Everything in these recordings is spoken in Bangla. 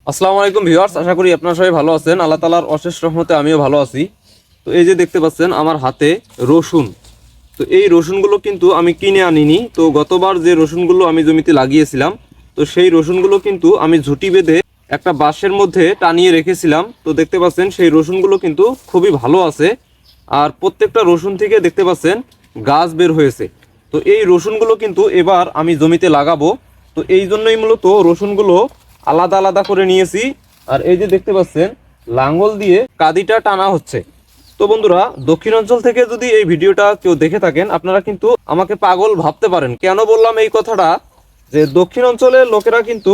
আসসালামু আলাইকুম ভিউয়ার্স, আশা করি আপনারা সবাই ভালো আছেন। আল্লাহ তাআলার অশেষ রহমতে আমিও ভালো আছি। তো এই যে দেখতে পাচ্ছেন আমার হাতে রসুন। তো এই রসুনগুলো কিন্তু আমি কিনে আনিনি। তো গতবার যে রসুনগুলো আমি জমিতে লাগিয়েছিলাম, তো সেই রসুনগুলো কিন্তু আমি ঝুঁটি বেঁধে একটা বাঁশের মধ্যে টানিয়ে রেখেছিলাম। তো দেখতে পাচ্ছেন সেই রসুনগুলো কিন্তু খুবই ভালো আছে। আর প্রত্যেকটা রসুন থেকে দেখতে পাচ্ছেন গাছ বের হয়েছে। তো এই রসুনগুলো কিন্তু এবার আমি জমিতে লাগাবো। তো এই জন্যই মূলত রসুনগুলো আলাদা আলাদা করে নিয়েছি। আর এই যে দেখতে পাচ্ছেন লাঙ্গল দিয়ে কাদিটা টানা হচ্ছে। তো বন্ধুরা, দক্ষিণ অঞ্চল থেকে যদি এই ভিডিওটা কেউ দেখে থাকেন, আপনারা কিন্তু আমাকে পাগল ভাবতে পারেন। কেন বললাম এই কথাটা, যে দক্ষিণ অঞ্চলের লোকেরা কিন্তু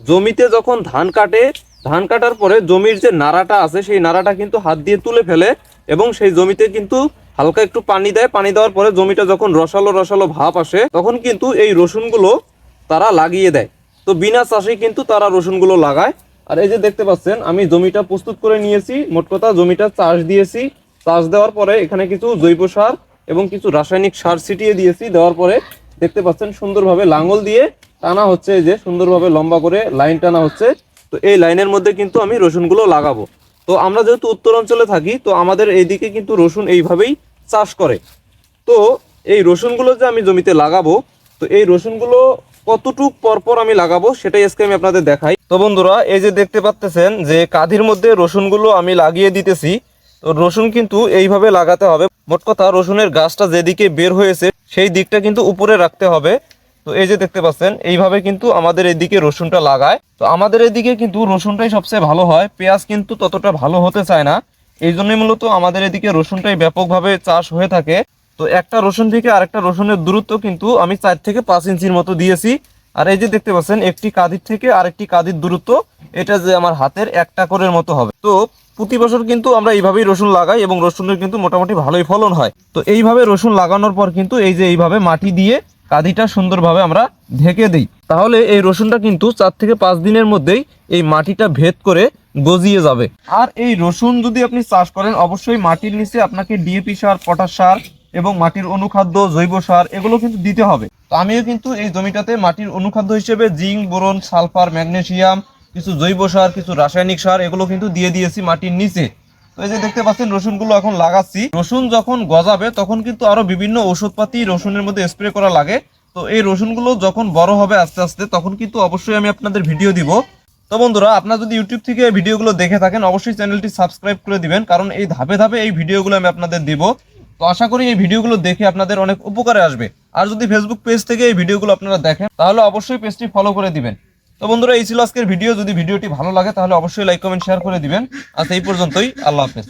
জমিতে যখন ধান কাটে, ধান কাটার পরে জমির যে নাড়াটা আছে সেই নাড়াটা কিন্তু হাত দিয়ে তুলে ফেলে এবং সেই জমিতে কিন্তু হালকা একটু পানি দেয়। পানি দেওয়ার পরে জমিটা যখন রসালো রসালো ভাব আসে, তখন কিন্তু এই রসুনগুলো তারা লাগিয়ে দেয়। তো বিনা চাষেই কিন্তু তারা রসুনগুলো লাগায়। আর এই যে দেখতে পাচ্ছেন আমি জমিটা প্রস্তুত করে নিয়েছি। মোট কথা জমিটা চাষ দিয়েছি। চাষ দেওয়ার পরে এখানে কিছু জৈব সার এবং কিছু রাসায়নিক সার ছিটিয়ে দিয়েছি। দেওয়ার পরে দেখতে পাচ্ছেন সুন্দরভাবে লাঙ্গল দিয়ে টানা হচ্ছে, এই যে সুন্দরভাবে লম্বা করে লাইন টানা হচ্ছে। তো এই লাইনের মধ্যে কিন্তু আমি রসুনগুলো লাগাবো। তো আমরা যেহেতু উত্তর অঞ্চলে থাকি, তো আমাদের এইদিকে কিন্তু রসুন এইভাবেই চাষ করে। তো এই রসুনগুলো যে আমি জমিতে লাগাবো, তো এই রসুনগুলো কতটুক পরপর আমি লাগাবো সেটাই আজকে আমি আপনাদের দেখাই। তো বন্ধুরা, এই যে দেখতে পাচ্ছেন যে কাঁধির মধ্যে রসুনগুলো আমি লাগিয়ে দিতেছি। তো রসুন কিন্তু এইভাবে লাগাতে হবে। মোট কথা রসুনের গাছটা যেদিকে বের হয়েছে সেই দিকটা কিন্তু উপরে রাখতে হবে। তো এই যে দেখতে পাচ্ছেন এইভাবে কিন্তু আমাদের এদিকে রসুনটা লাগায়। তো আমাদের এদিকে কিন্তু রসুনটাই সবচেয়ে ভালো হয়, পেঁয়াজ কিন্তু ততটা ভালো হতে চায় না। এই জন্যই মূলত আমাদের এদিকে রসুনটাই ব্যাপকভাবে চাষ হয়ে থাকে। তো একটা রসুন থেকে আরেকটা রসুনের দূরত্ব কিন্তু আমি 4 থেকে 5 ইঞ্চির মতো দিয়েছি। আর এই যে দেখতে পাচ্ছেন একটি কাঁদির থেকে আরেকটি কাঁদির দূরত্ব, এটা যে আমার হাতের 1 টাকরের মতো হবে। তো প্রতি বছর কিন্তু আমরা এইভাবেই রসুন লাগাই এবং রসুনের কিন্তু মোটামুটি ভালোই ফলন হয়। তো এইভাবে রসুন লাগানোর পর কিন্তু এই যে এইভাবে মাটি দিয়ে কাঁদিটা সুন্দরভাবে আমরা ঢেকে দিই। তাহলে এই রসুনটা কিন্তু 4 থেকে 5 দিনের মধ্যেই এই মাটিটা ভেদ করে গজিয়ে যাবে। আর এই রসুন যদি আপনি চাষ করেন, অবশ্যই মাটির নিচে আপনাকে ডিএপি সার, পটাশ সার এবং মাটির অনুখাদ্য, জৈব সার এগুলো কিন্তু দিতে হবে। তো আমিও কিন্তু এই জমিটাতে মাটির অনুখাদ্য হিসেবে জিঙ্ক, বোরন, সালফার, ম্যাগনেসিয়াম, কিছু জৈব সার, কিছু রাসায়নিক সার এগুলো কিন্তু দিয়ে দিয়েছি মাটির নিচে। তো এই যে দেখতে পাচ্ছেন রসুনগুলো এখন লাগাচ্ছি। রসুন যখন গজাবে তখন কিন্তু আরো বিভিন্ন ওষুধপাতি রসুনের মধ্যে স্প্রে করা লাগে। তো এই রসুনগুলো যখন বড় হবে আস্তে আস্তে, তখন কিন্তু অবশ্যই আমি আপনাদের ভিডিও দিব। তো বন্ধুরা, আপনারা যদি ইউটিউব থেকে ভিডিওগুলো দেখে থাকেন, অবশ্যই চ্যানেলটি সাবস্ক্রাইব করে দিবেন, কারণ এই ধাপে ধাপে এই ভিডিওগুলো আমি আপনাদের দিব। তো আশা করি এই ভিডিওগুলো দেখে আপনাদের অনেক উপকারে আসবে। আর যদি ফেসবুক পেজ থেকে এই ভিডিওগুলো আপনারা দেখেন, তাহলে অবশ্যই পেজটি ফলো করে দিবেন। তো বন্ধুরা, এই ছিল আজকের ভিডিও। যদি ভিডিওটি ভালো লাগে তাহলে অবশ্যই লাইক, কমেন্ট, শেয়ার করে দিবেন। আজ এই পর্যন্তই। আল্লাহ হাফেজ।